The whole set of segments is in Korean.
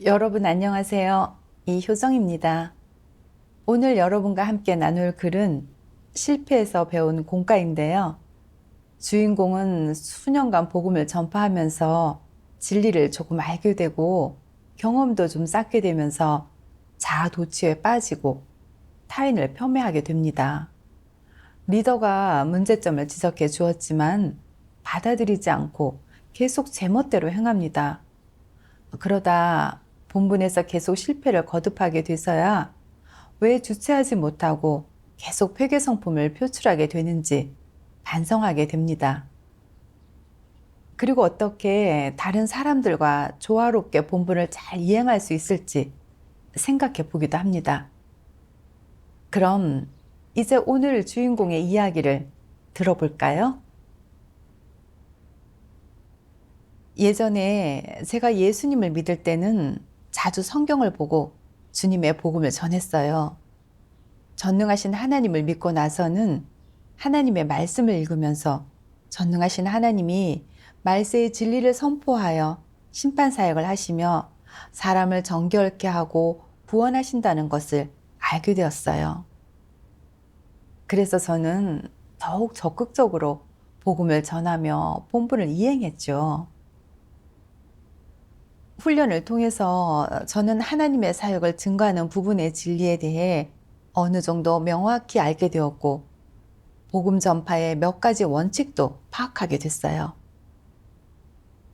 여러분 안녕하세요. 이효정입니다. 오늘 여러분과 함께 나눌 글은 실패에서 배운 공과인데요. 주인공은 수년간 복음을 전파하면서 진리를 조금 알게 되고 경험도 좀 쌓게 되면서 자아 도취에 빠지고 타인을 폄훼하게 됩니다. 리더가 문제점을 지적해 주었지만 받아들이지 않고 계속 제멋대로 행합니다. 그러다 본분에서 계속 실패를 거듭하게 돼서야 왜 주체하지 못하고 계속 회계 성품을 표출하게 되는지 반성하게 됩니다. 그리고 어떻게 다른 사람들과 조화롭게 본분을 잘 이행할 수 있을지 생각해 보기도 합니다. 그럼 이제 오늘 주인공의 이야기를 들어볼까요? 예전에 제가 예수님을 믿을 때는 자주 성경을 보고 주님의 복음을 전했어요. 전능하신 하나님을 믿고 나서는 하나님의 말씀을 읽으면서 전능하신 하나님이 말세의 진리를 선포하여 심판 사역을 하시며 사람을 정결케 하고 구원하신다는 것을 알게 되었어요. 그래서 저는 더욱 적극적으로 복음을 전하며 본분을 이행했죠. 훈련을 통해서 저는 하나님의 사역을 증거하는 부분의 진리에 대해 어느 정도 명확히 알게 되었고, 복음 전파의 몇 가지 원칙도 파악하게 됐어요.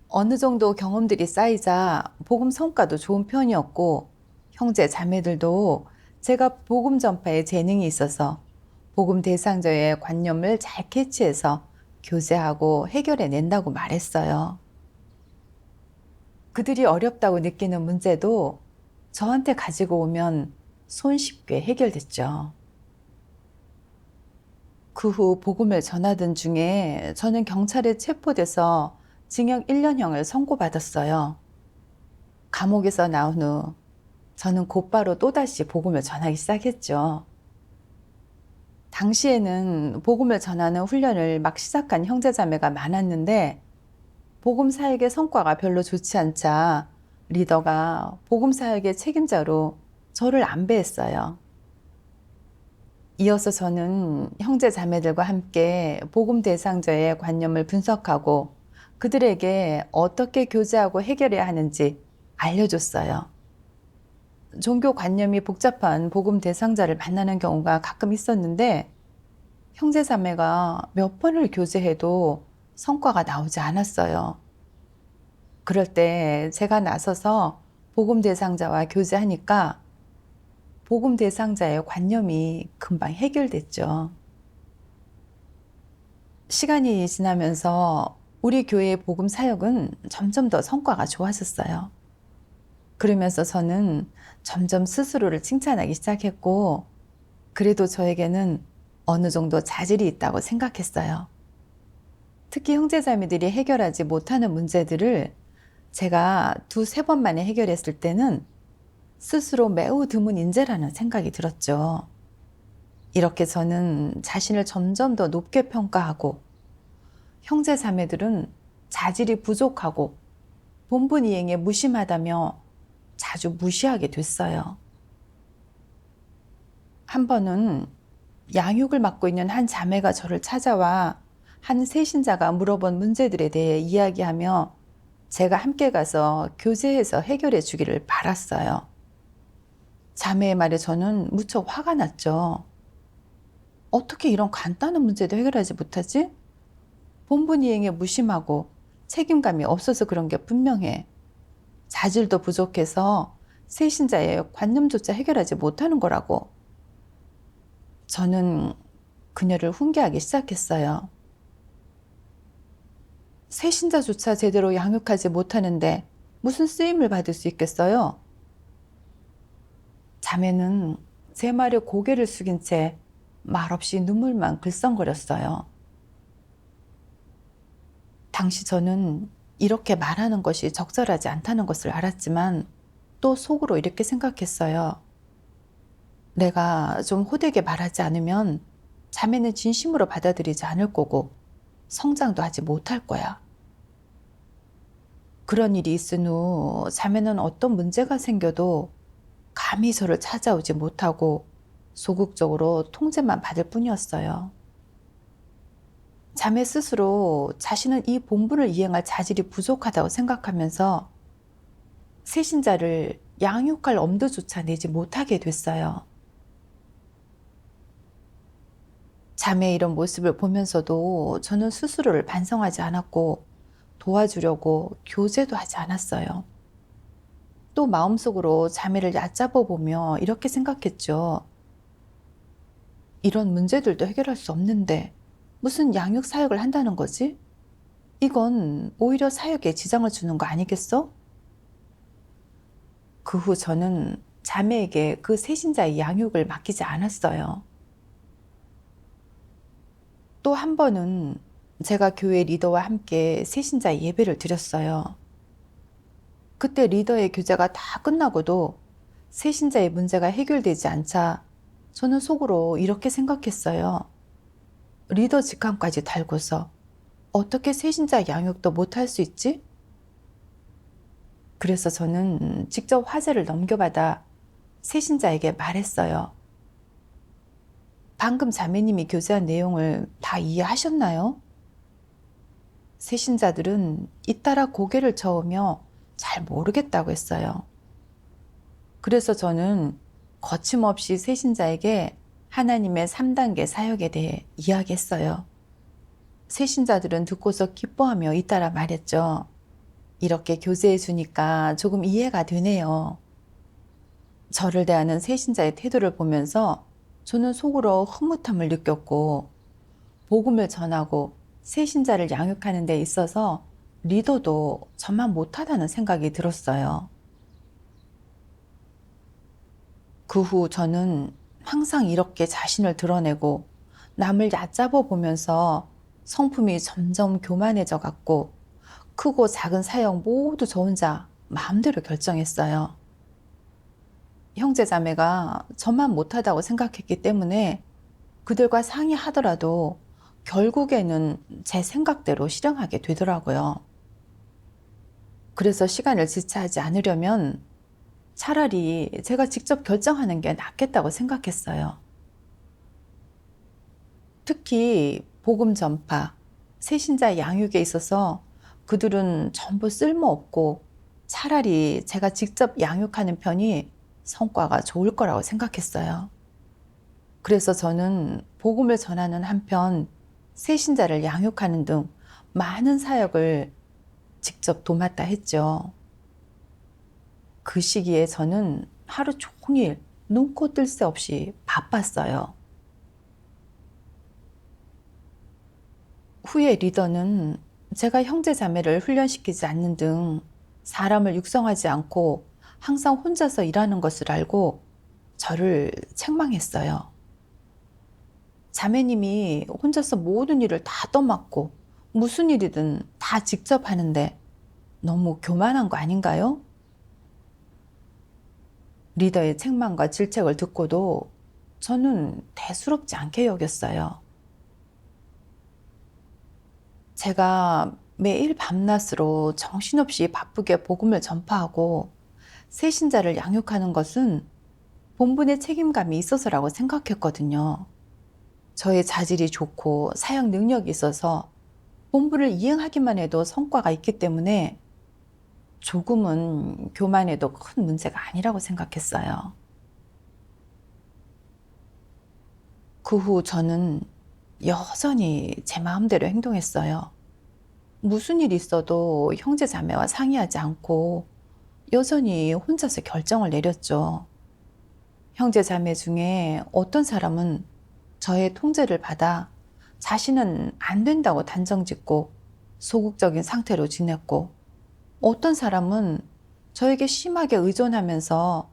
어느 정도 경험들이 쌓이자 복음 성과도 좋은 편이었고, 형제 자매들도 제가 복음 전파에 재능이 있어서 복음 대상자의 관념을 잘 캐치해서 교제하고 해결해 낸다고 말했어요. 그들이 어렵다고 느끼는 문제도 저한테 가지고 오면 손쉽게 해결됐죠. 그 후 복음을 전하던 중에 저는 경찰에 체포돼서 징역 1년형을 선고받았어요. 감옥에서 나온 후 저는 곧바로 또다시 복음을 전하기 시작했죠. 당시에는 복음을 전하는 훈련을 막 시작한 형제자매가 많았는데 복음 사역의 성과가 별로 좋지 않자 리더가 복음 사역의 책임자로 저를 안배했어요. 이어서 저는 형제 자매들과 함께 복음 대상자의 관념을 분석하고 그들에게 어떻게 교제하고 해결해야 하는지 알려줬어요. 종교 관념이 복잡한 복음 대상자를 만나는 경우가 가끔 있었는데 형제 자매가 몇 번을 교제해도 성과가 나오지 않았어요. 그럴 때 제가 나서서 복음 대상자와 교제하니까 복음 대상자의 관념이 금방 해결됐죠. 시간이 지나면서 우리 교회의 복음 사역은 점점 더 성과가 좋아졌어요. 그러면서 저는 점점 스스로를 칭찬하기 시작했고, 그래도 저에게는 어느 정도 자질이 있다고 생각했어요. 특히 형제자매들이 해결하지 못하는 문제들을 제가 두세 번 만에 해결했을 때는 스스로 매우 드문 인재라는 생각이 들었죠. 이렇게 저는 자신을 점점 더 높게 평가하고 형제자매들은 자질이 부족하고 본분 이행에 무심하다며 자주 무시하게 됐어요. 한 번은 양육을 맡고 있는 한 자매가 저를 찾아와 한 세신자가 물어본 문제들에 대해 이야기하며 제가 함께 가서 교제해서 해결해 주기를 바랐어요. 자매의 말에 저는 무척 화가 났죠. 어떻게 이런 간단한 문제도 해결하지 못하지? 본분 이행에 무심하고 책임감이 없어서 그런 게 분명해. 자질도 부족해서 세신자의 관념조차 해결하지 못하는 거라고. 저는 그녀를 훈계하기 시작했어요. 세신자조차 제대로 양육하지 못하는데 무슨 쓰임을 받을 수 있겠어요? 자매는 제 말에 고개를 숙인 채 말없이 눈물만 글썽거렸어요. 당시 저는 이렇게 말하는 것이 적절하지 않다는 것을 알았지만 또 속으로 이렇게 생각했어요. 내가 좀 호되게 말하지 않으면 자매는 진심으로 받아들이지 않을 거고 성장도 하지 못할 거야. 그런 일이 있은 후 자매는 어떤 문제가 생겨도 감히 저를 찾아오지 못하고 소극적으로 통제만 받을 뿐이었어요. 자매 스스로 자신은 이 본분을 이행할 자질이 부족하다고 생각하면서 세신자를 양육할 엄두조차 내지 못하게 됐어요. 자매의 이런 모습을 보면서도 저는 스스로를 반성하지 않았고 도와주려고 교제도 하지 않았어요. 또 마음속으로 자매를 얕잡아 보며 이렇게 생각했죠. 이런 문제들도 해결할 수 없는데 무슨 양육 사역을 한다는 거지? 이건 오히려 사역에 지장을 주는 거 아니겠어? 그 후 저는 자매에게 그 세신자의 양육을 맡기지 않았어요. 또 한 번은 제가 교회 리더와 함께 세신자 예배를 드렸어요. 그때 리더의 교제가 다 끝나고도 세신자의 문제가 해결되지 않자 저는 속으로 이렇게 생각했어요. 리더 직함까지 달고서 어떻게 세신자 양육도 못할 수 있지? 그래서 저는 직접 화제를 넘겨받아 세신자에게 말했어요. 방금 자매님이 교제한 내용을 다 이해하셨나요? 세신자들은 잇따라 고개를 저으며 잘 모르겠다고 했어요. 그래서 저는 거침없이 세신자에게 하나님의 3단계 사역에 대해 이야기했어요. 세신자들은 듣고서 기뻐하며 잇따라 말했죠. 이렇게 교제해 주니까 조금 이해가 되네요. 저를 대하는 세신자의 태도를 보면서 저는 속으로 흐뭇함을 느꼈고 복음을 전하고 세신자를 양육하는 데 있어서 리더도 저만 못하다는 생각이 들었어요. 그 후 저는 항상 이렇게 자신을 드러내고 남을 얕잡아 보면서 성품이 점점 교만해져 갔고 크고 작은 사역 모두 저 혼자 마음대로 결정했어요. 형제 자매가 저만 못하다고 생각했기 때문에 그들과 상의하더라도 결국에는 제 생각대로 실행하게 되더라고요. 그래서 시간을 지체하지 않으려면 차라리 제가 직접 결정하는 게 낫겠다고 생각했어요. 특히 복음 전파, 세신자 양육에 있어서 그들은 전부 쓸모없고 차라리 제가 직접 양육하는 편이 성과가 좋을 거라고 생각했어요. 그래서 저는 복음을 전하는 한편 세신자를 양육하는 등 많은 사역을 직접 도맡아 했죠. 그 시기에 저는 하루 종일 눈코 뜰 새 없이 바빴어요. 후에 리더는 제가 형제 자매를 훈련시키지 않는 등 사람을 육성하지 않고 항상 혼자서 일하는 것을 알고 저를 책망했어요. 자매님이 혼자서 모든 일을 다 떠맡고 무슨 일이든 다 직접 하는데 너무 교만한 거 아닌가요? 리더의 책망과 질책을 듣고도 저는 대수롭지 않게 여겼어요. 제가 매일 밤낮으로 정신없이 바쁘게 복음을 전파하고 세신자를 양육하는 것은 본분의 책임감이 있어서라고 생각했거든요. 저의 자질이 좋고 사역 능력이 있어서 본분을 이행하기만 해도 성과가 있기 때문에 조금은 교만해도 큰 문제가 아니라고 생각했어요. 그 후 저는 여전히 제 마음대로 행동했어요. 무슨 일이 있어도 형제 자매와 상의하지 않고 여전히 혼자서 결정을 내렸죠. 형제 자매 중에 어떤 사람은 저의 통제를 받아 자신은 안 된다고 단정짓고 소극적인 상태로 지냈고 어떤 사람은 저에게 심하게 의존하면서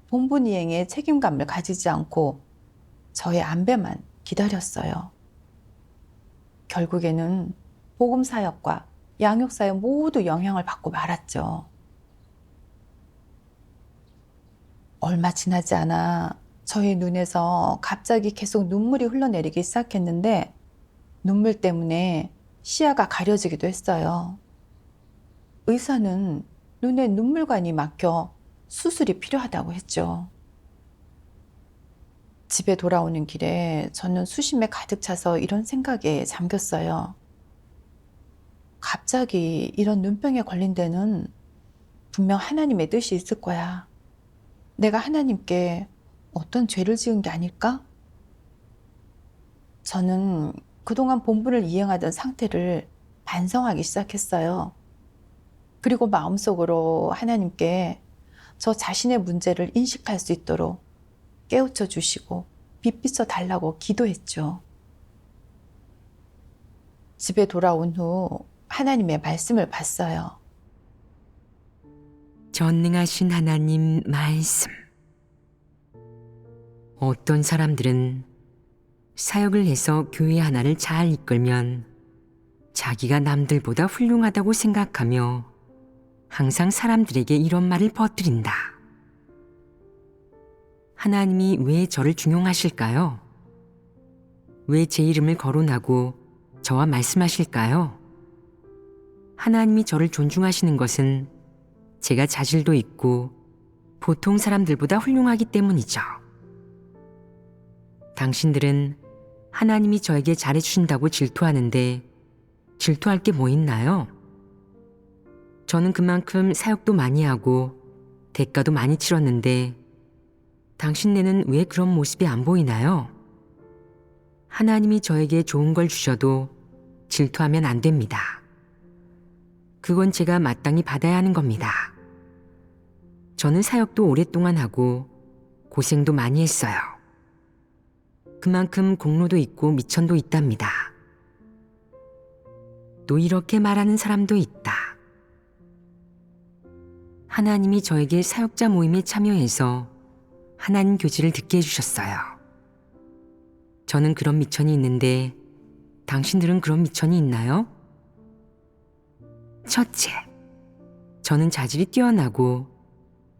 본분 이행에 책임감을 가지지 않고 저의 안배만 기다렸어요. 결국에는 복음 사역과 양육 사역 모두 영향을 받고 말았죠. 얼마 지나지 않아 저의 눈에서 갑자기 계속 눈물이 흘러내리기 시작했는데 눈물 때문에 시야가 가려지기도 했어요. 의사는 눈에 눈물관이 막혀 수술이 필요하다고 했죠. 집에 돌아오는 길에 저는 수심에 가득 차서 이런 생각에 잠겼어요. 갑자기 이런 눈병에 걸린 데는 분명 하나님의 뜻이 있을 거야. 내가 하나님께 어떤 죄를 지은 게 아닐까? 저는 그동안 본분을 이행하던 상태를 반성하기 시작했어요. 그리고 마음속으로 하나님께 저 자신의 문제를 인식할 수 있도록 깨우쳐 주시고 빛비춰 달라고 기도했죠. 집에 돌아온 후 하나님의 말씀을 봤어요. 전능하신 하나님 말씀. 어떤 사람들은 사역을 해서 교회 하나를 잘 이끌면 자기가 남들보다 훌륭하다고 생각하며 항상 사람들에게 이런 말을 퍼뜨린다. 하나님이 왜 저를 중용하실까요? 왜 제 이름을 거론하고 저와 말씀하실까요? 하나님이 저를 존중하시는 것은 제가 자질도 있고 보통 사람들보다 훌륭하기 때문이죠. 당신들은 하나님이 저에게 잘해주신다고 질투하는데 질투할 게 뭐 있나요? 저는 그만큼 사역도 많이 하고 대가도 많이 치렀는데 당신네는 왜 그런 모습이 안 보이나요? 하나님이 저에게 좋은 걸 주셔도 질투하면 안 됩니다. 그건 제가 마땅히 받아야 하는 겁니다. 저는 사역도 오랫동안 하고 고생도 많이 했어요. 그만큼 공로도 있고 미천도 있답니다. 또 이렇게 말하는 사람도 있다. 하나님이 저에게 사역자 모임에 참여해서 하나님 교지를 듣게 해주셨어요. 저는 그런 미천이 있는데 당신들은 그런 미천이 있나요? 첫째, 저는 자질이 뛰어나고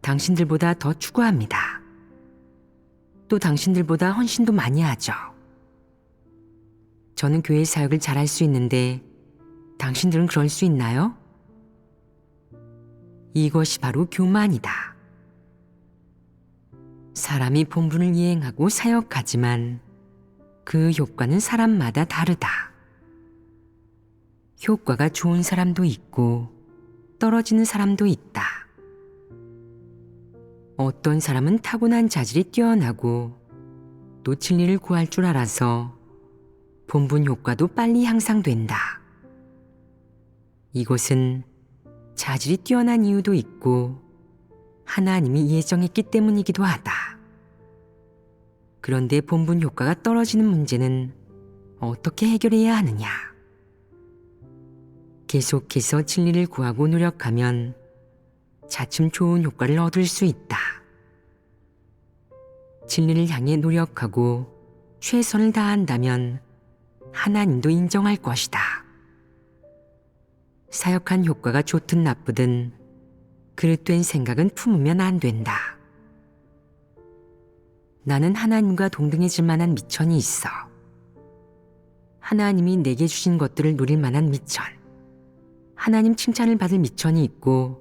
당신들보다 더 추구합니다. 또 당신들보다 헌신도 많이 하죠. 저는 교회 사역을 잘할 수 있는데 당신들은 그럴 수 있나요? 이것이 바로 교만이다. 사람이 본분을 이행하고 사역하지만 그 효과는 사람마다 다르다. 효과가 좋은 사람도 있고 떨어지는 사람도 있다. 어떤 사람은 타고난 자질이 뛰어나고 또 진리를 구할 줄 알아서 본분 효과도 빨리 향상된다. 이것은 자질이 뛰어난 이유도 있고 하나님이 예정했기 때문이기도 하다. 그런데 본분 효과가 떨어지는 문제는 어떻게 해결해야 하느냐? 계속해서 진리를 구하고 노력하면 차츰 좋은 효과를 얻을 수 있다. 진리를 향해 노력하고 최선을 다한다면 하나님도 인정할 것이다. 사역한 효과가 좋든 나쁘든 그릇된 생각은 품으면 안 된다. 나는 하나님과 동등해질 만한 미천이 있어. 하나님이 내게 주신 것들을 누릴 만한 미천. 하나님 칭찬을 받을 미천이 있고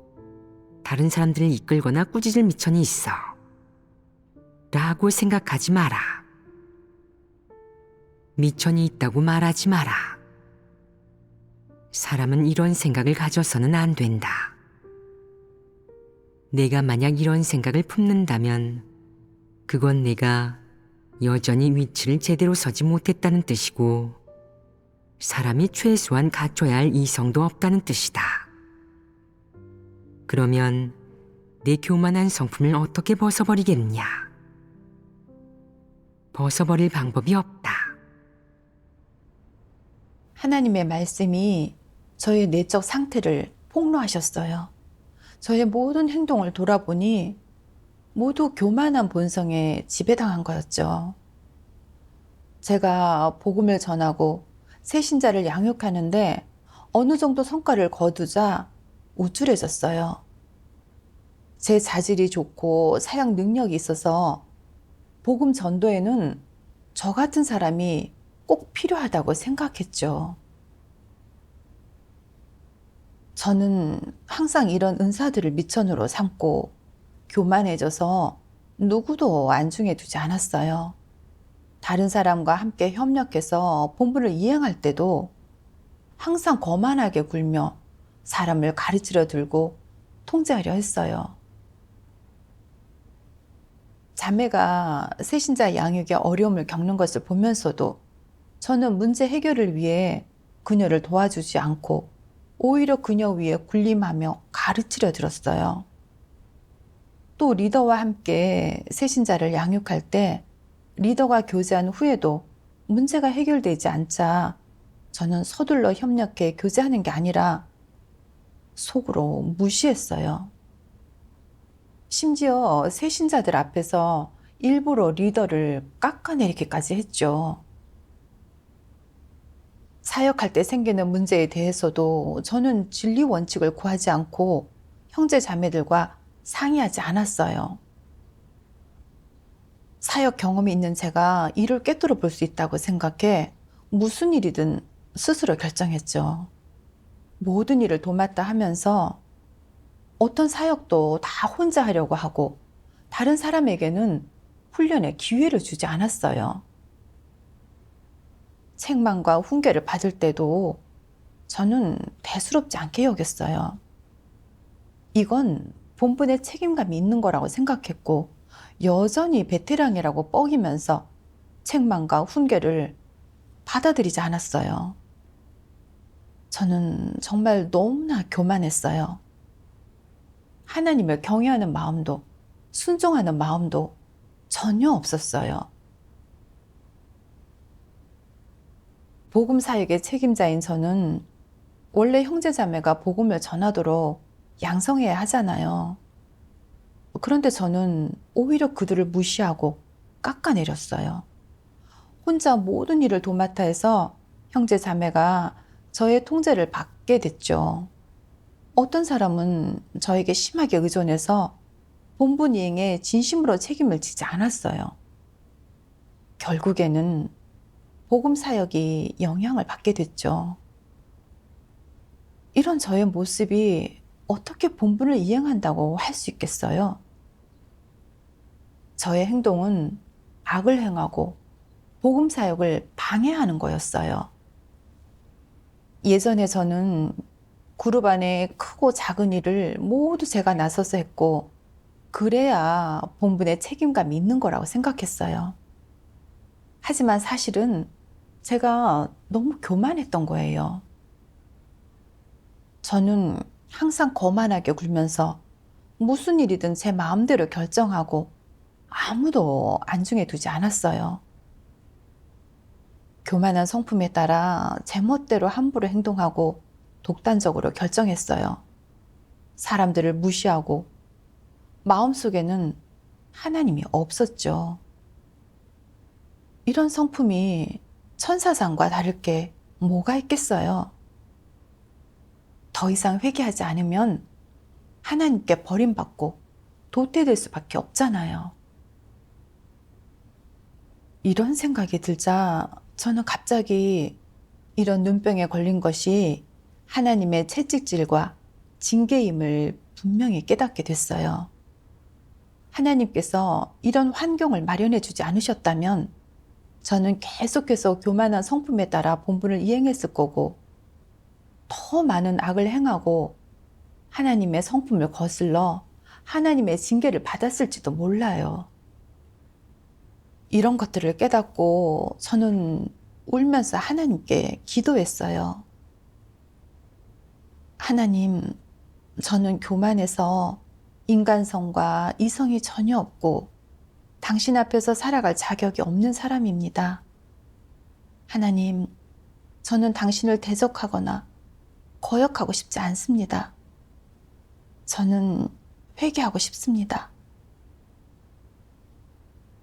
다른 사람들을 이끌거나 꾸짖을 미천이 있어. 라고 생각하지 마라. 미천이 있다고 말하지 마라. 사람은 이런 생각을 가져서는 안 된다. 내가 만약 이런 생각을 품는다면 그건 내가 여전히 위치를 제대로 서지 못했다는 뜻이고 사람이 최소한 갖춰야 할 이성도 없다는 뜻이다. 그러면 내 교만한 성품을 어떻게 벗어버리겠느냐? 벗어버릴 방법이 없다. 하나님의 말씀이 저의 내적 상태를 폭로하셨어요. 저의 모든 행동을 돌아보니 모두 교만한 본성에 지배당한 거였죠. 제가 복음을 전하고 새신자를 양육하는데 어느 정도 성과를 거두자 우쭐해졌어요. 제 자질이 좋고 사역 능력이 있어서 복음 전도에는 저 같은 사람이 꼭 필요하다고 생각했죠. 저는 항상 이런 은사들을 미천으로 삼고 교만해져서 누구도 안중에 두지 않았어요. 다른 사람과 함께 협력해서 본부를 이행할 때도 항상 거만하게 굴며 사람을 가르치려 들고 통제하려 했어요. 자매가 새신자 양육에 어려움을 겪는 것을 보면서도 저는 문제 해결을 위해 그녀를 도와주지 않고 오히려 그녀 위에 군림하며 가르치려 들었어요. 또 리더와 함께 새신자를 양육할 때 리더가 교제한 후에도 문제가 해결되지 않자 저는 서둘러 협력해 교제하는 게 아니라 속으로 무시했어요. 심지어 새신자들 앞에서 일부러 리더를 깎아내리기까지 했죠. 사역할 때 생기는 문제에 대해서도 저는 진리 원칙을 구하지 않고 형제 자매들과 상의하지 않았어요. 사역 경험이 있는 제가 일을 꿰뚫어 볼 수 있다고 생각해 무슨 일이든 스스로 결정했죠. 모든 일을 도맡다 하면서 어떤 사역도 다 혼자 하려고 하고 다른 사람에게는 훈련의 기회를 주지 않았어요. 책망과 훈계를 받을 때도 저는 대수롭지 않게 여겼어요. 이건 본분의 책임감이 있는 거라고 생각했고 여전히 베테랑이라고 뻐기면서 책망과 훈계를 받아들이지 않았어요. 저는 정말 너무나 교만했어요. 하나님을 경외하는 마음도 순종하는 마음도 전혀 없었어요. 복음 사역의 책임자인 저는 원래 형제자매가 복음을 전하도록 양성해야 하잖아요. 그런데 저는 오히려 그들을 무시하고 깎아내렸어요. 혼자 모든 일을 도맡아 해서 형제자매가 저의 통제를 받게 됐죠. 어떤 사람은 저에게 심하게 의존해서 본분 이행에 진심으로 책임을 지지 않았어요. 결국에는 복음 사역이 영향을 받게 됐죠. 이런 저의 모습이 어떻게 본분을 이행한다고 할 수 있겠어요? 저의 행동은 악을 행하고 복음 사역을 방해하는 거였어요. 예전에 저는 그룹 안에 크고 작은 일을 모두 제가 나서서 했고 그래야 본분의 책임감이 있는 거라고 생각했어요. 하지만 사실은 제가 너무 교만했던 거예요. 저는 항상 거만하게 굴면서 무슨 일이든 제 마음대로 결정하고 아무도 안중에 두지 않았어요. 교만한 성품에 따라 제멋대로 함부로 행동하고 독단적으로 결정했어요. 사람들을 무시하고 마음속에는 하나님이 없었죠. 이런 성품이 천사상과 다를 게 뭐가 있겠어요? 더 이상 회개하지 않으면 하나님께 버림받고 도태될 수밖에 없잖아요. 이런 생각이 들자 저는 갑자기 이런 눈병에 걸린 것이 하나님의 채찍질과 징계임을 분명히 깨닫게 됐어요. 하나님께서 이런 환경을 마련해 주지 않으셨다면 저는 계속해서 교만한 성품에 따라 본분을 이행했을 거고 더 많은 악을 행하고 하나님의 성품을 거슬러 하나님의 징계를 받았을지도 몰라요. 이런 것들을 깨닫고 저는 울면서 하나님께 기도했어요. 하나님, 저는 교만해서 인간성과 이성이 전혀 없고 당신 앞에서 살아갈 자격이 없는 사람입니다. 하나님, 저는 당신을 대적하거나 거역하고 싶지 않습니다. 저는 회개하고 싶습니다.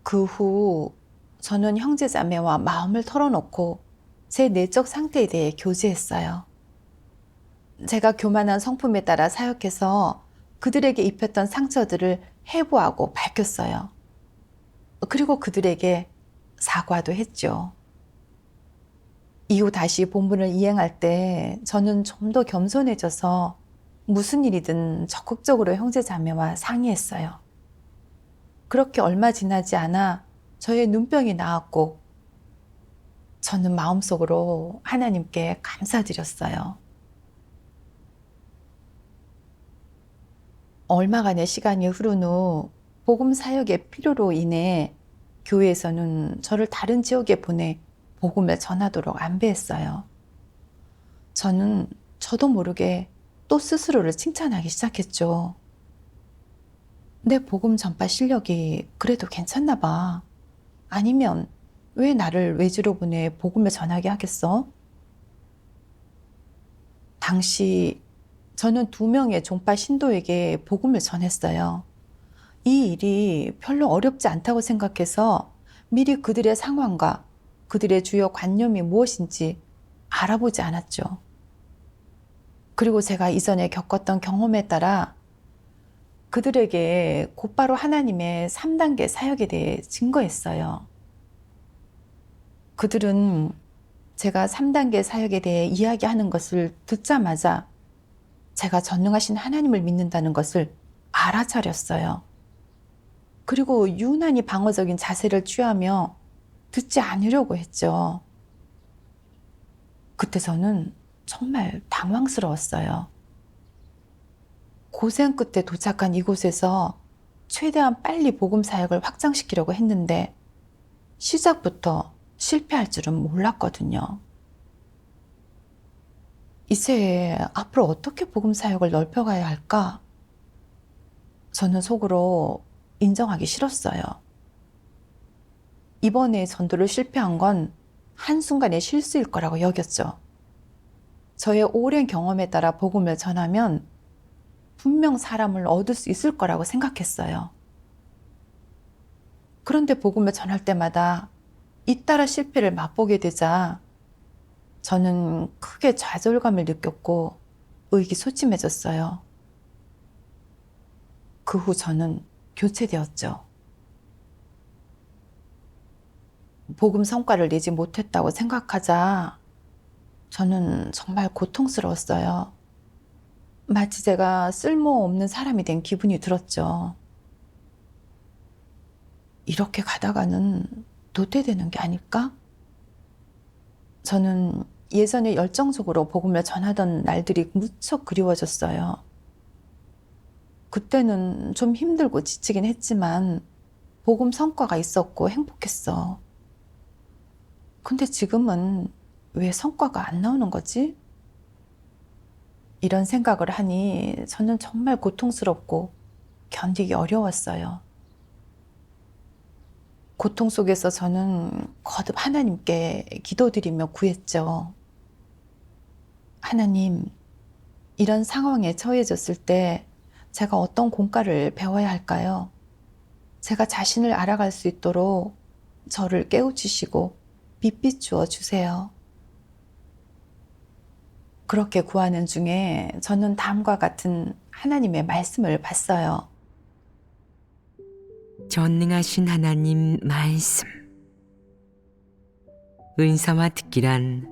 그 후 저는 형제자매와 마음을 털어놓고 제 내적 상태에 대해 교제했어요. 제가 교만한 성품에 따라 사역해서 그들에게 입혔던 상처들을 해부하고 밝혔어요. 그리고 그들에게 사과도 했죠. 이후 다시 본분을 이행할 때 저는 좀 더 겸손해져서 무슨 일이든 적극적으로 형제 자매와 상의했어요. 그렇게 얼마 지나지 않아 저의 눈병이 나았고 저는 마음속으로 하나님께 감사드렸어요. 얼마간의 시간이 흐른 후 복음 사역의 필요로 인해 교회에서는 저를 다른 지역에 보내 복음을 전하도록 안배했어요. 저는 저도 모르게 또 스스로를 칭찬하기 시작했죠. 내 복음 전파 실력이 그래도 괜찮나 봐. 아니면 왜 나를 외지로 보내 복음을 전하게 하겠어? 당시 저는 2명의 종파 신도에게 복음을 전했어요. 이 일이 별로 어렵지 않다고 생각해서 미리 그들의 상황과 그들의 주요 관념이 무엇인지 알아보지 않았죠. 그리고 제가 이전에 겪었던 경험에 따라 그들에게 곧바로 하나님의 3단계 사역에 대해 증거했어요. 그들은 제가 3단계 사역에 대해 이야기하는 것을 듣자마자 제가 전능하신 하나님을 믿는다는 것을 알아차렸어요. 그리고 유난히 방어적인 자세를 취하며 듣지 않으려고 했죠. 그때 저는 정말 당황스러웠어요. 고생 끝에 도착한 이곳에서 최대한 빨리 복음 사역을 확장시키려고 했는데 시작부터 실패할 줄은 몰랐거든요. 이제 앞으로 어떻게 복음 사역을 넓혀가야 할까? 저는 속으로 인정하기 싫었어요. 이번에 전도를 실패한 건 한순간의 실수일 거라고 여겼죠. 저의 오랜 경험에 따라 복음을 전하면 분명 사람을 얻을 수 있을 거라고 생각했어요. 그런데 복음을 전할 때마다 잇따라 실패를 맛보게 되자 저는 크게 좌절감을 느꼈고 의기소침해졌어요. 그 후 저는 교체되었죠. 복음 성과를 내지 못했다고 생각하자 저는 정말 고통스러웠어요. 마치 제가 쓸모없는 사람이 된 기분이 들었죠. 이렇게 가다가는 도태되는 게 아닐까? 저는 예전에 열정적으로 복음을 전하던 날들이 무척 그리워졌어요. 그때는 좀 힘들고 지치긴 했지만 복음 성과가 있었고 행복했어. 근데 지금은 왜 성과가 안 나오는 거지? 이런 생각을 하니 저는 정말 고통스럽고 견디기 어려웠어요. 고통 속에서 저는 거듭 하나님께 기도드리며 구했죠. 하나님, 이런 상황에 처해졌을 때 제가 어떤 공과를 배워야 할까요? 제가 자신을 알아갈 수 있도록 저를 깨우치시고 빛 주어 주세요. 그렇게 구하는 중에 저는 다음과 같은 하나님의 말씀을 봤어요. 전능하신 하나님 말씀. 은사와 특기란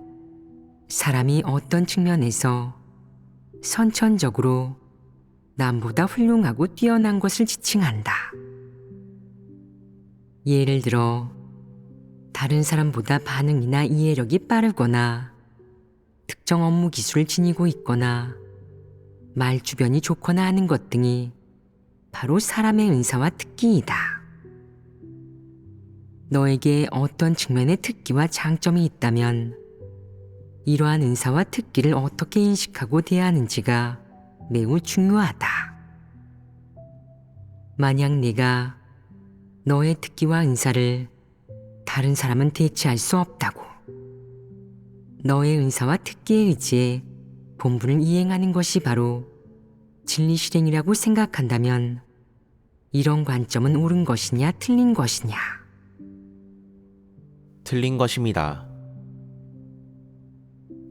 사람이 어떤 측면에서 선천적으로 남보다 훌륭하고 뛰어난 것을 지칭한다. 예를 들어 다른 사람보다 반응이나 이해력이 빠르거나 특정 업무 기술을 지니고 있거나 말주변이 좋거나 하는 것 등이 바로 사람의 은사와 특기이다. 너에게 어떤 측면의 특기와 장점이 있다면 이러한 은사와 특기를 어떻게 인식하고 대하는지가 매우 중요하다. 만약 네가 너의 특기와 은사를 다른 사람은 대체할 수 없다고, 너의 은사와 특기에 의지해 본분을 이행하는 것이 바로 진리 실행이라고 생각한다면 이런 관점은 옳은 것이냐 틀린 것이냐? 틀린 것입니다.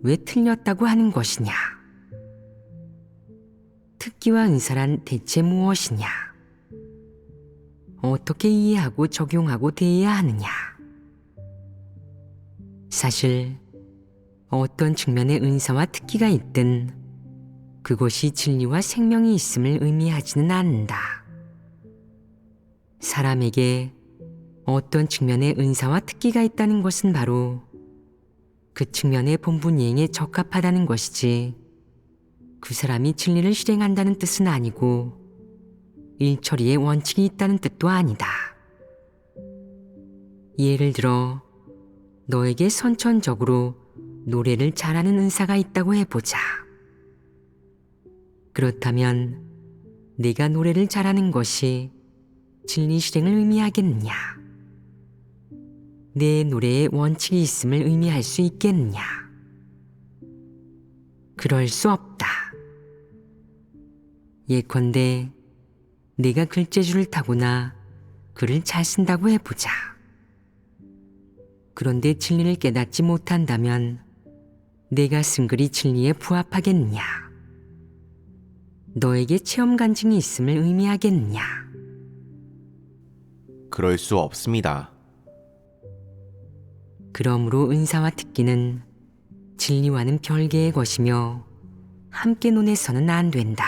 왜 틀렸다고 하는 것이냐? 특기와 은사란 대체 무엇이냐? 어떻게 이해하고 적용하고 대해야 하느냐? 사실 어떤 측면의 은사와 특기가 있든 그것이 진리와 생명이 있음을 의미하지는 않는다. 사람에게 어떤 측면의 은사와 특기가 있다는 것은 바로 그 측면의 본분 이행에 적합하다는 것이지, 그 사람이 진리를 실행한다는 뜻은 아니고 일처리의 원칙이 있다는 뜻도 아니다. 예를 들어 너에게 선천적으로 노래를 잘하는 은사가 있다고 해보자. 그렇다면 내가 노래를 잘하는 것이 진리 실행을 의미하겠느냐? 내 노래에 원칙이 있음을 의미할 수 있겠느냐? 그럴 수 없다. 예컨대 내가 글재주를 타고나 글을 잘 쓴다고 해보자. 그런데 진리를 깨닫지 못한다면 내가 쓴 글이 진리에 부합하겠느냐? 너에게 체험 간증이 있음을 의미하겠느냐? 그럴 수 없습니다. 그러므로 은사와 특기는 진리와는 별개의 것이며 함께 논해서는 안 된다.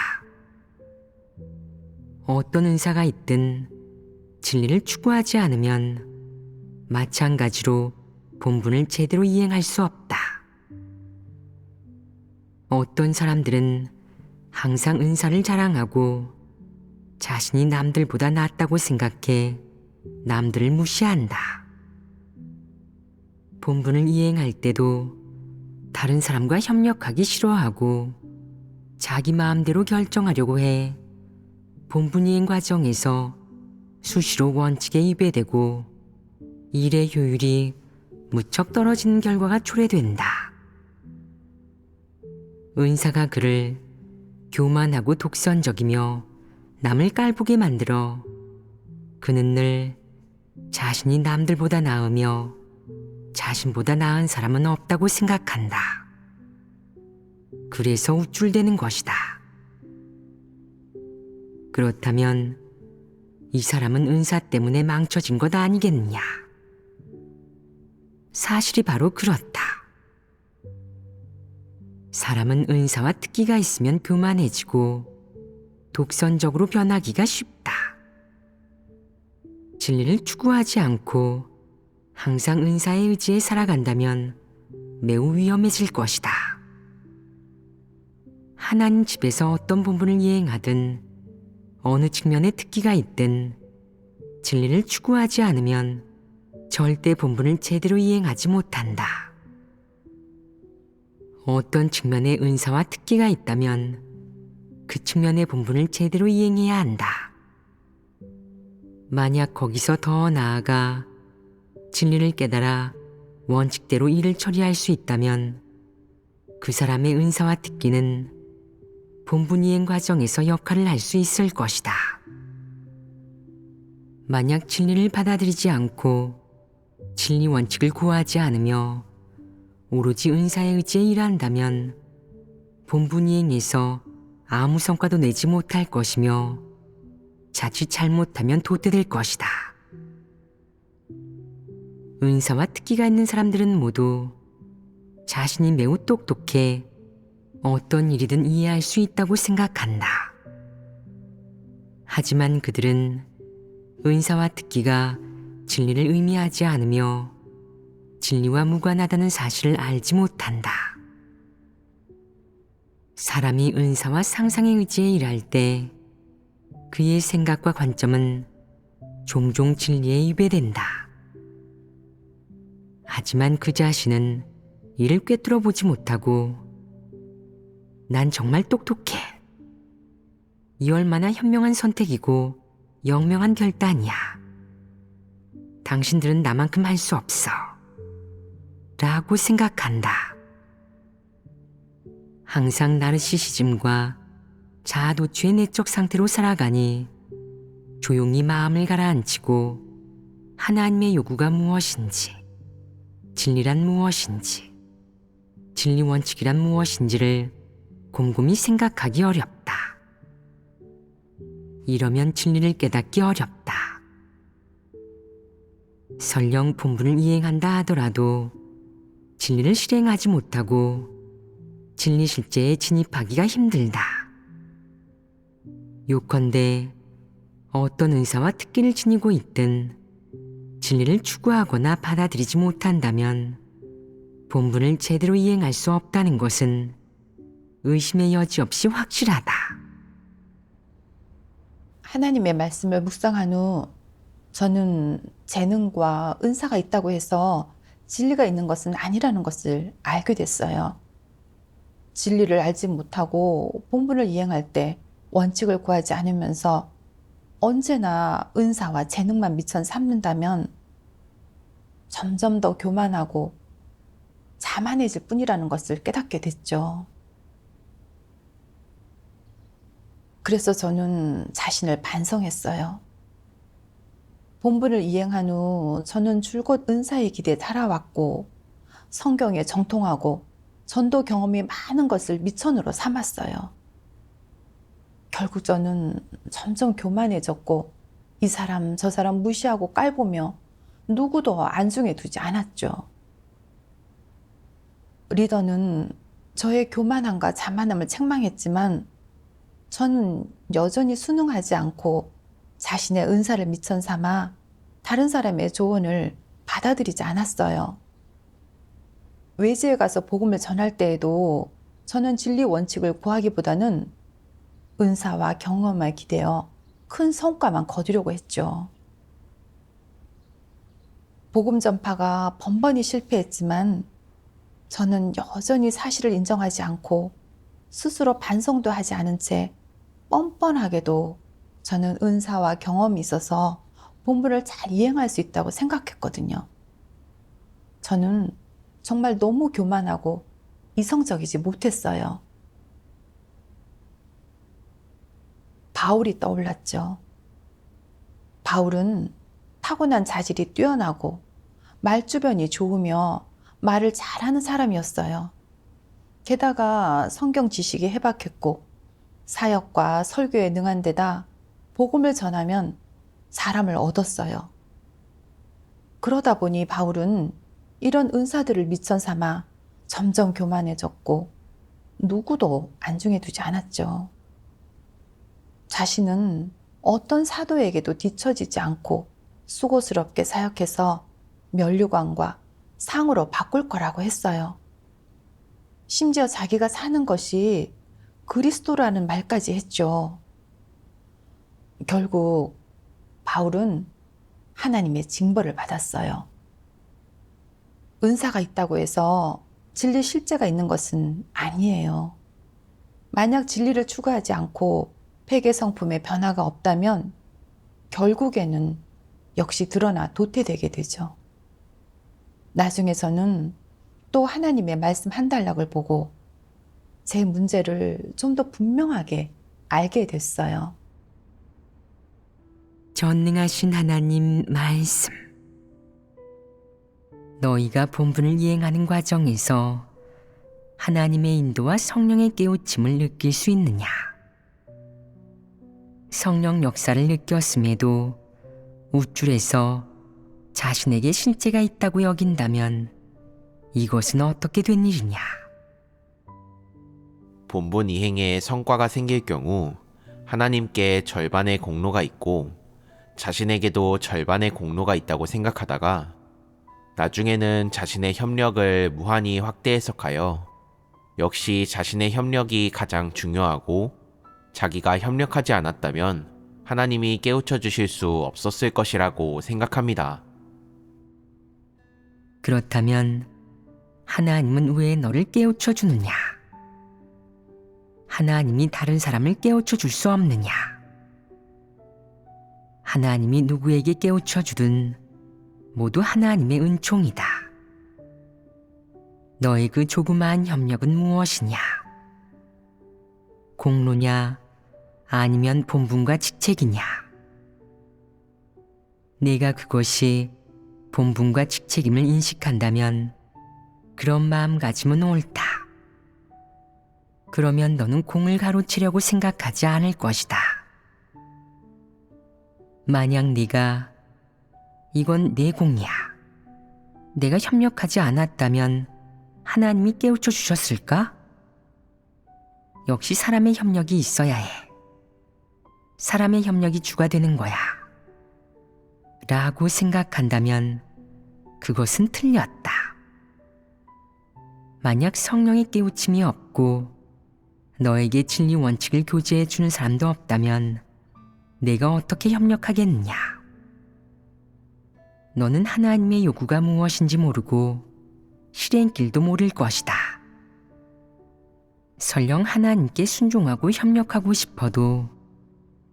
어떤 은사가 있든 진리를 추구하지 않으면 마찬가지로 본분을 제대로 이행할 수 없다. 어떤 사람들은 항상 은사를 자랑하고 자신이 남들보다 낫다고 생각해 남들을 무시한다. 본분을 이행할 때도 다른 사람과 협력하기 싫어하고 자기 마음대로 결정하려고 해 본분 이행 과정에서 수시로 원칙에 위배되고 일의 효율이 무척 떨어지는 결과가 초래된다. 은사가 그를 교만하고 독선적이며 남을 깔보게 만들어 그는 늘 자신이 남들보다 나으며 자신보다 나은 사람은 없다고 생각한다. 그래서 우쭐대는 것이다. 그렇다면 이 사람은 은사 때문에 망쳐진 것 아니겠느냐? 사실이 바로 그렇다. 사람은 은사와 특기가 있으면 교만해지고 독선적으로 변하기가 쉽다. 진리를 추구하지 않고 항상 은사의 의지에 살아간다면 매우 위험해질 것이다. 하나님 집에서 어떤 본분을 이행하든 어느 측면의 특기가 있든 진리를 추구하지 않으면 절대 본분을 제대로 이행하지 못한다. 어떤 측면의 은사와 특기가 있다면 그 측면의 본분을 제대로 이행해야 한다. 만약 거기서 더 나아가 진리를 깨달아 원칙대로 일을 처리할 수 있다면 그 사람의 은사와 특기는 본분 이행 과정에서 역할을 할 수 있을 것이다. 만약 진리를 받아들이지 않고 진리 원칙을 구하지 않으며 오로지 은사의 의지에 일한다면 본분 이행에서 아무 성과도 내지 못할 것이며 자칫 잘못하면 도태될 것이다. 은사와 특기가 있는 사람들은 모두 자신이 매우 똑똑해 어떤 일이든 이해할 수 있다고 생각한다. 하지만 그들은 은사와 특기가 진리를 의미하지 않으며 진리와 무관하다는 사실을 알지 못한다. 사람이 은사와 상상의 의지에 일할 때 그의 생각과 관점은 종종 진리에 위배된다. 하지만 그 자신은 이를 꿰뚫어 보지 못하고 난 정말 똑똑해. 이 얼마나 현명한 선택이고 영명한 결단이야. 당신들은 나만큼 할 수 없어. 라고 생각한다. 항상 나르시시즘과 자아도취의 내적 상태로 살아가니 조용히 마음을 가라앉히고 하나님의 요구가 무엇인지, 진리란 무엇인지, 진리 원칙이란 무엇인지를 곰곰이 생각하기 어렵다. 이러면 진리를 깨닫기 어렵다. 설령 본분을 이행한다 하더라도 진리를 실행하지 못하고 진리 실제에 진입하기가 힘들다. 요컨대 어떤 은사와 특기를 지니고 있든 진리를 추구하거나 받아들이지 못한다면 본분을 제대로 이행할 수 없다는 것은 의심의 여지 없이 확실하다. 하나님의 말씀을 묵상한 후 저는 재능과 은사가 있다고 해서 진리가 있는 것은 아니라는 것을 알게 됐어요. 진리를 알지 못하고 본분을 이행할 때 원칙을 구하지 않으면서 언제나 은사와 재능만 미천 삼는다면 점점 더 교만하고 자만해질 뿐이라는 것을 깨닫게 됐죠. 그래서 저는 자신을 반성했어요. 본분을 이행한 후 저는 줄곧 은사의 길에 살아왔고 성경에 정통하고 전도 경험이 많은 것을 미천으로 삼았어요. 결국 저는 점점 교만해졌고 이 사람 저 사람 무시하고 깔보며 누구도 안중에 두지 않았죠. 리더는 저의 교만함과 자만함을 책망했지만 저는 여전히 순응하지 않고 자신의 은사를 미천 삼아 다른 사람의 조언을 받아들이지 않았어요. 외지에 가서 복음을 전할 때에도 저는 진리 원칙을 구하기보다는 은사와 경험을 기대어 큰 성과만 거두려고 했죠. 복음 전파가 번번이 실패했지만 저는 여전히 사실을 인정하지 않고 스스로 반성도 하지 않은 채 뻔뻔하게도 저는 은사와 경험이 있어서 본분을 잘 이행할 수 있다고 생각했거든요. 저는 정말 너무 교만하고 이성적이지 못했어요. 바울이 떠올랐죠. 바울은 타고난 자질이 뛰어나고 말주변이 좋으며 말을 잘하는 사람이었어요. 게다가 성경 지식이 해박했고 사역과 설교에 능한 데다 복음을 전하면 사람을 얻었어요. 그러다 보니 바울은 이런 은사들을 미천 삼아 점점 교만해졌고 누구도 안중에 두지 않았죠. 자신은 어떤 사도에게도 뒤처지지 않고 수고스럽게 사역해서 면류관과 상으로 바꿀 거라고 했어요. 심지어 자기가 사는 것이 그리스도라는 말까지 했죠. 결국 바울은 하나님의 징벌을 받았어요. 은사가 있다고 해서 진리 실제가 있는 것은 아니에요. 만약 진리를 추구하지 않고 폐계 성품의 변화가 없다면 결국에는 역시 드러나 도태되게 되죠. 나중에 저는 또 하나님의 말씀 한 단락을 보고 제 문제를 좀 더 분명하게 알게 됐어요. 전능하신 하나님 말씀. 너희가 본분을 이행하는 과정에서 하나님의 인도와 성령의 깨우침을 느낄 수 있느냐? 성령 역사를 느꼈음에도 우쭐해서 자신에게 실제가 있다고 여긴다면 이것은 어떻게 된 일이냐? 본분 이행에 성과가 생길 경우 하나님께 절반의 공로가 있고 자신에게도 절반의 공로가 있다고 생각하다가 나중에는 자신의 협력을 무한히 확대 해석하여 역시 자신의 협력이 가장 중요하고 자기가 협력하지 않았다면 하나님이 깨우쳐 주실 수 없었을 것이라고 생각합니다. 그렇다면 하나님은 왜 너를 깨우쳐 주느냐? 하나님이 다른 사람을 깨우쳐 줄 수 없느냐? 하나님이 누구에게 깨우쳐 주든 모두 하나님의 은총이다. 너의 그 조그마한 협력은 무엇이냐? 공로냐? 아니면 본분과 직책이냐? 내가 그것이 본분과 직책임을 인식한다면 그런 마음가짐은 옳다. 그러면 너는 공을 가로치려고 생각하지 않을 것이다. 만약 네가 이건 내 공이야. 내가 협력하지 않았다면 하나님이 깨우쳐 주셨을까? 역시 사람의 협력이 있어야 해. 사람의 협력이 주가 되는 거야. 라고 생각한다면 그것은 틀렸다. 만약 성령의 깨우침이 없고 너에게 진리 원칙을 교제해 주는 사람도 없다면 내가 어떻게 협력하겠느냐? 너는 하나님의 요구가 무엇인지 모르고 실행길도 모를 것이다. 설령 하나님께 순종하고 협력하고 싶어도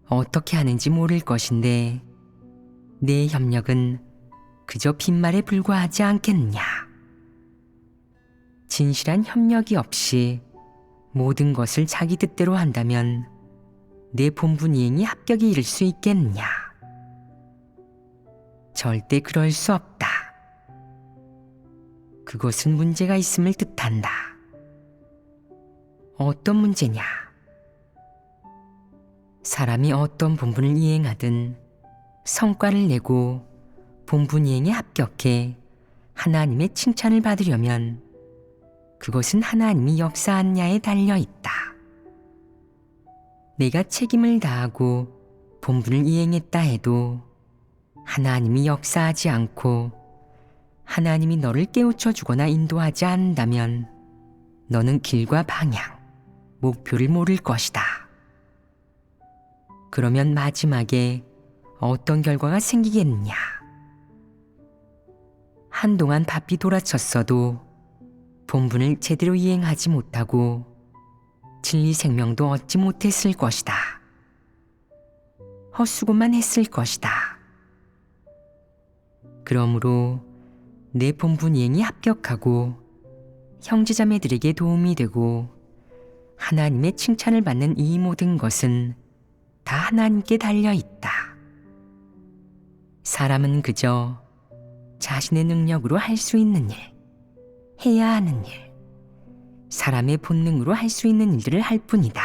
어떻게 하는지 모를 것인데 내 협력은 그저 빈말에 불과하지 않겠느냐? 진실한 협력이 없이 모든 것을 자기 뜻대로 한다면 내 본분 이행이 합격에 이를 수 있겠느냐? 절대 그럴 수 없다. 그것은 문제가 있음을 뜻한다. 어떤 문제냐? 사람이 어떤 본분을 이행하든 성과를 내고 본분 이행에 합격해 하나님의 칭찬을 받으려면 그것은 하나님이 역사하느냐에 달려 있다. 내가 책임을 다하고 본분을 이행했다 해도 하나님이 역사하지 않고 하나님이 너를 깨우쳐 주거나 인도하지 않는다면 너는 길과 방향, 목표를 모를 것이다. 그러면 마지막에 어떤 결과가 생기겠느냐? 한동안 바삐 돌아쳤어도 본분을 제대로 이행하지 못하고 진리 생명도 얻지 못했을 것이다. 헛수고만 했을 것이다. 그러므로 내 본분 이행이 합격하고 형제자매들에게 도움이 되고 하나님의 칭찬을 받는 이 모든 것은 다 하나님께 달려 있다. 사람은 그저 자신의 능력으로 할 수 있는 일, 해야 하는 일, 사람의 본능으로 할 수 있는 일들을 할 뿐이다.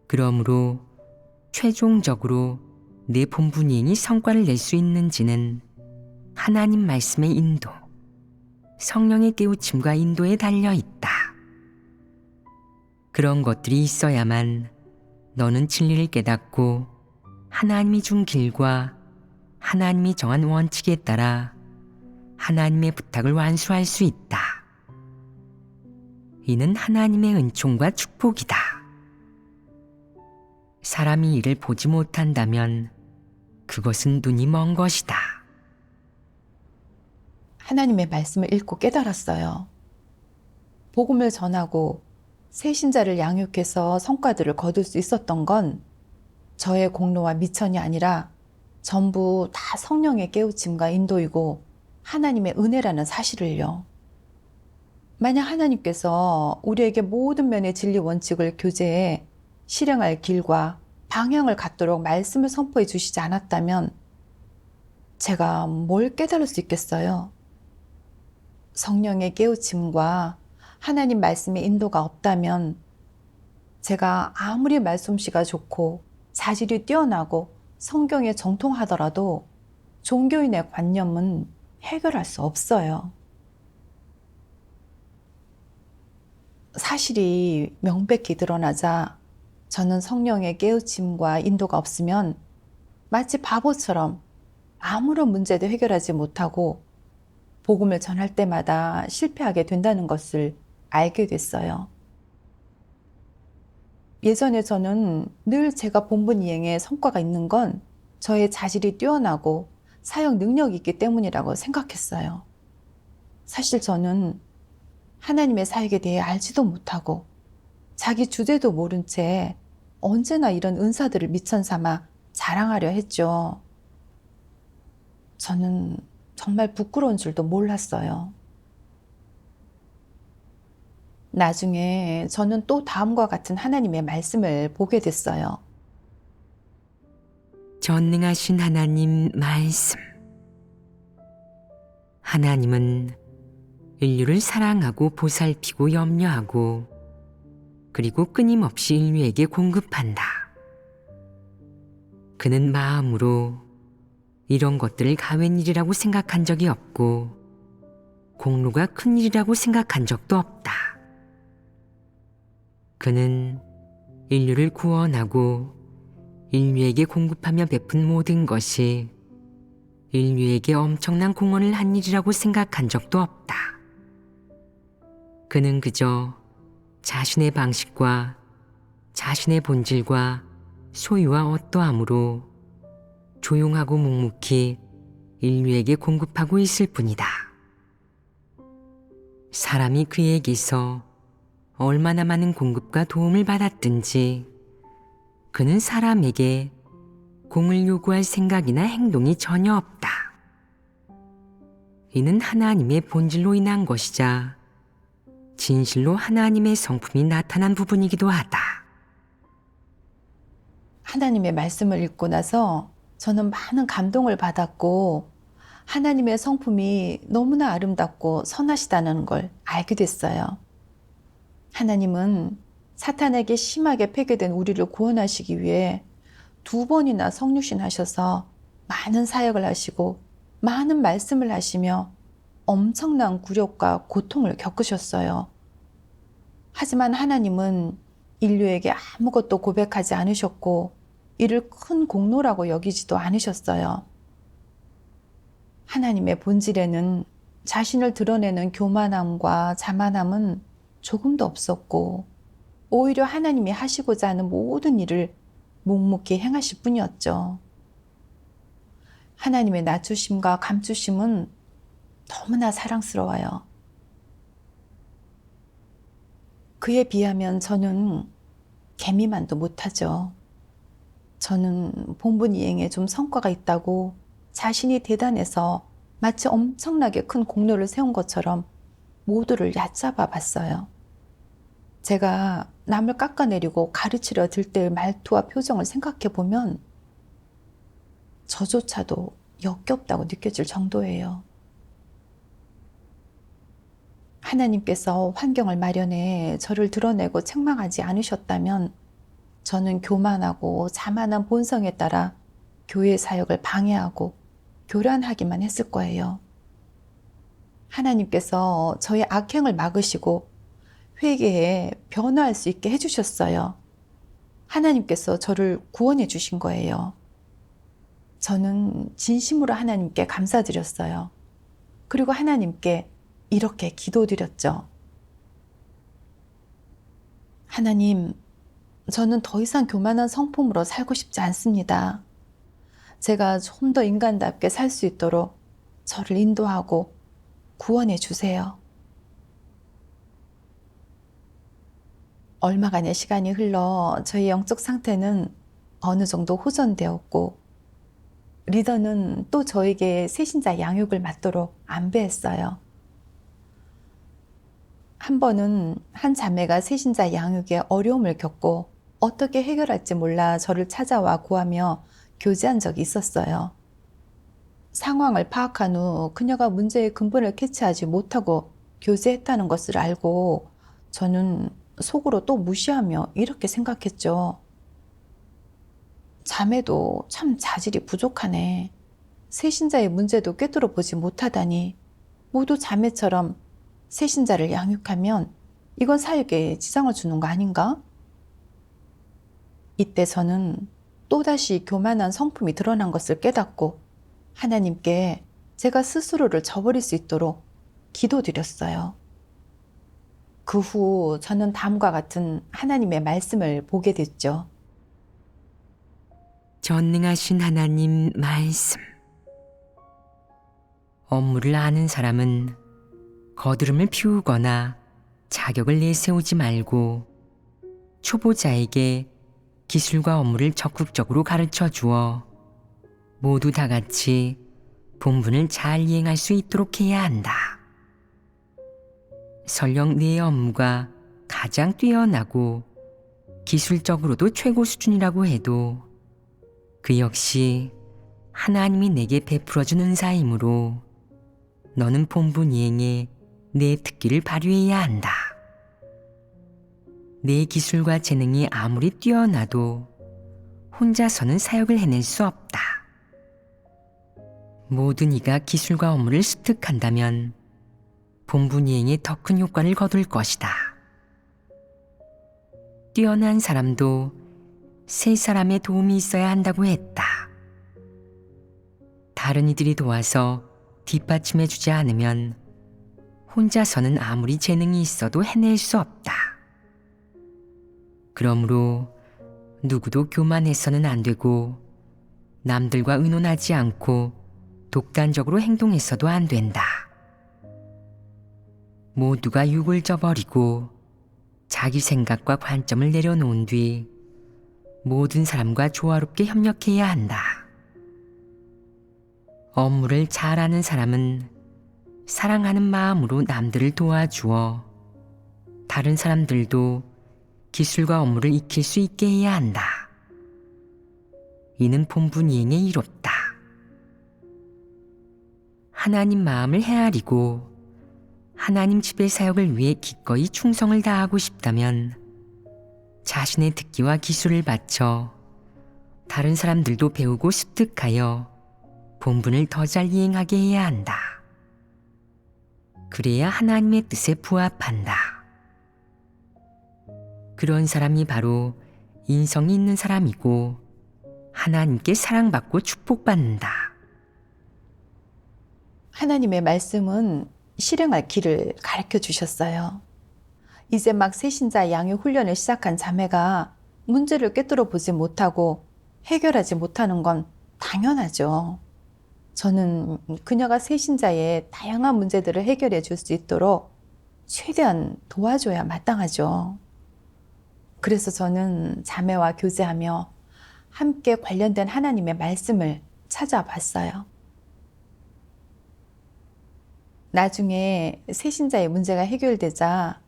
그러므로 최종적으로 내 본분 이행이 성과를 낼 수 있는지는 하나님 말씀의 인도, 성령의 깨우침과 인도에 달려 있다. 그런 것들이 있어야만 너는 진리를 깨닫고 하나님이 준 길과 하나님이 정한 원칙에 따라 하나님의 부탁을 완수할 수 있다. 이는 하나님의 은총과 축복이다. 사람이 이를 보지 못한다면 그것은 눈이 먼 것이다. 하나님의 말씀을 읽고 깨달았어요. 복음을 전하고 새신자를 양육해서 성과들을 거둘 수 있었던 건 저의 공로와 미천이 아니라 전부 다 성령의 깨우침과 인도이고 하나님의 은혜라는 사실을요. 만약 하나님께서 우리에게 모든 면의 진리 원칙을 교제해 실행할 길과 방향을 갖도록 말씀을 선포해 주시지 않았다면 제가 뭘 깨달을 수 있겠어요? 성령의 깨우침과 하나님 말씀의 인도가 없다면 제가 아무리 말솜씨가 좋고 자질이 뛰어나고 성경에 정통하더라도 종교인의 관념은 해결할 수 없어요. 사실이 명백히 드러나자 저는 성령의 깨우침과 인도가 없으면 마치 바보처럼 아무런 문제도 해결하지 못하고 복음을 전할 때마다 실패하게 된다는 것을 알게 됐어요. 예전에 저는 늘 제가 본분 이행에 성과가 있는 건 저의 자질이 뛰어나고 사역 능력이 있기 때문이라고 생각했어요. 사실 저는 하나님의 사역에 대해 알지도 못하고 자기 주제도 모른 채 언제나 이런 은사들을 미천 삼아 자랑하려 했죠. 저는 정말 부끄러운 줄도 몰랐어요. 나중에 저는 또 다음과 같은 하나님의 말씀을 보게 됐어요. 전능하신 하나님 말씀. 하나님은 인류를 사랑하고 보살피고 염려하고 그리고 끊임없이 인류에게 공급한다. 그는 마음으로 이런 것들을 가웬 일이라고 생각한 적이 없고 공로가 큰 일이라고 생각한 적도 없다. 그는 인류를 구원하고 인류에게 공급하며 베푼 모든 것이 인류에게 엄청난 공헌을 한 일이라고 생각한 적도 없다. 그는 그저 자신의 방식과 자신의 본질과 소유와 어떠함으로 조용하고 묵묵히 인류에게 공급하고 있을 뿐이다. 사람이 그에게서 얼마나 많은 공급과 도움을 받았든지 그는 사람에게 공을 요구할 생각이나 행동이 전혀 없다. 이는 하나님의 본질로 인한 것이자 진실로 하나님의 성품이 나타난 부분이기도 하다. 하나님의 말씀을 읽고 나서 저는 많은 감동을 받았고 하나님의 성품이 너무나 아름답고 선하시다는 걸 알게 됐어요. 하나님은 사탄에게 심하게 폐괴된 우리를 구원하시기 위해 2번이나 성육신하셔서 많은 사역을 하시고 많은 말씀을 하시며 엄청난 굴욕과 고통을 겪으셨어요. 하지만 하나님은 인류에게 아무것도 고백하지 않으셨고 이를 큰 공로라고 여기지도 않으셨어요. 하나님의 본질에는 자신을 드러내는 교만함과 자만함은 조금도 없었고 오히려 하나님이 하시고자 하는 모든 일을 묵묵히 행하실 뿐이었죠. 하나님의 낮추심과 감추심은 너무나 사랑스러워요. 그에 비하면 저는 개미만도 못하죠. 저는 본분 이행에 좀 성과가 있다고 자신이 대단해서 마치 엄청나게 큰 공로를 세운 것처럼 모두를 얕잡아 봤어요. 제가 남을 깎아내리고 가르치려 들 때의 말투와 표정을 생각해 보면 저조차도 역겹다고 느껴질 정도예요. 하나님께서 환경을 마련해 저를 드러내고 책망하지 않으셨다면 저는 교만하고 자만한 본성에 따라 교회 사역을 방해하고 교란하기만 했을 거예요. 하나님께서 저의 악행을 막으시고 회개에 변화할 수 있게 해주셨어요. 하나님께서 저를 구원해 주신 거예요. 저는 진심으로 하나님께 감사드렸어요. 그리고 하나님께 이렇게 기도드렸죠. 하나님, 저는 더 이상 교만한 성품으로 살고 싶지 않습니다. 제가 좀 더 인간답게 살 수 있도록 저를 인도하고 구원해 주세요. 얼마간의 시간이 흘러 저희 영적 상태는 어느 정도 호전되었고 리더는 또 저에게 새신자 양육을 맡도록 안배했어요. 한 번은 한 자매가 새신자 양육에 어려움을 겪고 어떻게 해결할지 몰라 저를 찾아와 구하며 교제한 적이 있었어요. 상황을 파악한 후 그녀가 문제의 근본을 캐치하지 못하고 교제했다는 것을 알고 저는 속으로 또 무시하며 이렇게 생각했죠. 자매도 참 자질이 부족하네. 새신자의 문제도 꿰뚫어 보지 못하다니 모두 자매처럼 새신자를 양육하면 이건 사역에 지장을 주는 거 아닌가? 이때 저는 또다시 교만한 성품이 드러난 것을 깨닫고 하나님께 제가 스스로를 저버릴 수 있도록 기도드렸어요. 그 후 저는 다음과 같은 하나님의 말씀을 보게 됐죠. 전능하신 하나님 말씀. 업무를 아는 사람은 거드름을 피우거나 자격을 내세우지 말고 초보자에게 기술과 업무를 적극적으로 가르쳐 주어 모두 다 같이 본분을 잘 이행할 수 있도록 해야 한다. 설령 내 업무가 가장 뛰어나고 기술적으로도 최고 수준이라고 해도 그 역시 하나님이 내게 베풀어준 은사이므로 너는 본분 이행에 내 특기를 발휘해야 한다. 내 기술과 재능이 아무리 뛰어나도 혼자서는 사역을 해낼 수 없다. 모두 네가 기술과 업무를 습득한다면 본분 이행에 더 큰 효과를 거둘 것이다. 뛰어난 사람도 세 사람의 도움이 있어야 한다고 했다. 다른 이들이 도와서 뒷받침해 주지 않으면 혼자서는 아무리 재능이 있어도 해낼 수 없다. 그러므로 누구도 교만해서는 안 되고 남들과 의논하지 않고 독단적으로 행동해서도 안 된다. 모두가 육을 저버리고 자기 생각과 관점을 내려놓은 뒤 모든 사람과 조화롭게 협력해야 한다. 업무를 잘하는 사람은 사랑하는 마음으로 남들을 도와주어 다른 사람들도 기술과 업무를 익힐 수 있게 해야 한다. 이는 본분이행에 이롭다. 하나님 마음을 헤아리고 하나님 집의 사역을 위해 기꺼이 충성을 다하고 싶다면 자신의 특기와 기술을 바쳐 다른 사람들도 배우고 습득하여 본분을 더 잘 이행하게 해야 한다. 그래야 하나님의 뜻에 부합한다. 그런 사람이 바로 인성이 있는 사람이고 하나님께 사랑받고 축복받는다. 하나님의 말씀은 실행할 길을 가르쳐 주셨어요. 이제 막 새신자 양육 훈련을 시작한 자매가 문제를 꿰뚫어 보지 못하고 해결하지 못하는 건 당연하죠. 저는 그녀가 새신자의 다양한 문제들을 해결해 줄 수 있도록 최대한 도와줘야 마땅하죠. 그래서 저는 자매와 교제하며 함께 관련된 하나님의 말씀을 찾아봤어요. 나중에 새신자의 문제가 해결되자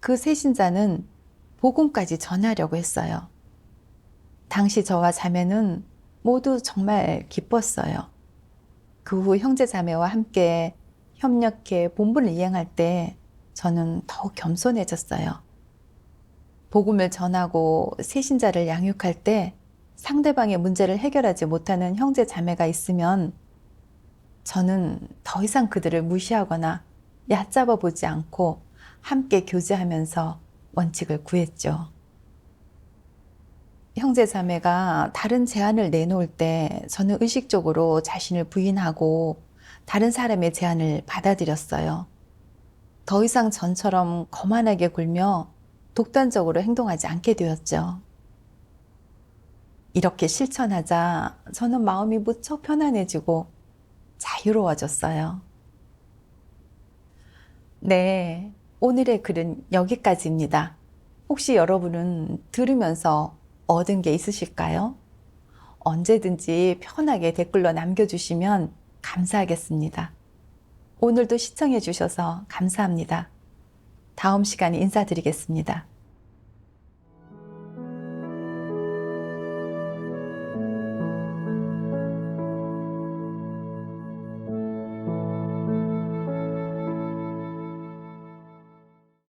그 새신자는 복음까지 전하려고 했어요. 당시 저와 자매는 모두 정말 기뻤어요. 그 후 형제 자매와 함께 협력해 본분을 이행할 때 저는 더욱 겸손해졌어요. 복음을 전하고 새신자를 양육할 때 상대방의 문제를 해결하지 못하는 형제 자매가 있으면 저는 더 이상 그들을 무시하거나 얕잡아 보지 않고 함께 교제하면서 원칙을 구했죠. 형제 자매가 다른 제안을 내놓을 때 저는 의식적으로 자신을 부인하고 다른 사람의 제안을 받아들였어요. 더 이상 전처럼 거만하게 굴며 독단적으로 행동하지 않게 되었죠. 이렇게 실천하자 저는 마음이 무척 편안해지고 자유로워졌어요. 네, 오늘의 글은 여기까지입니다. 혹시 여러분은 들으면서 얻은 게 있으실까요? 언제든지 편하게 댓글로 남겨주시면 감사하겠습니다. 오늘도 시청해 주셔서 감사합니다. 다음 시간에 인사드리겠습니다.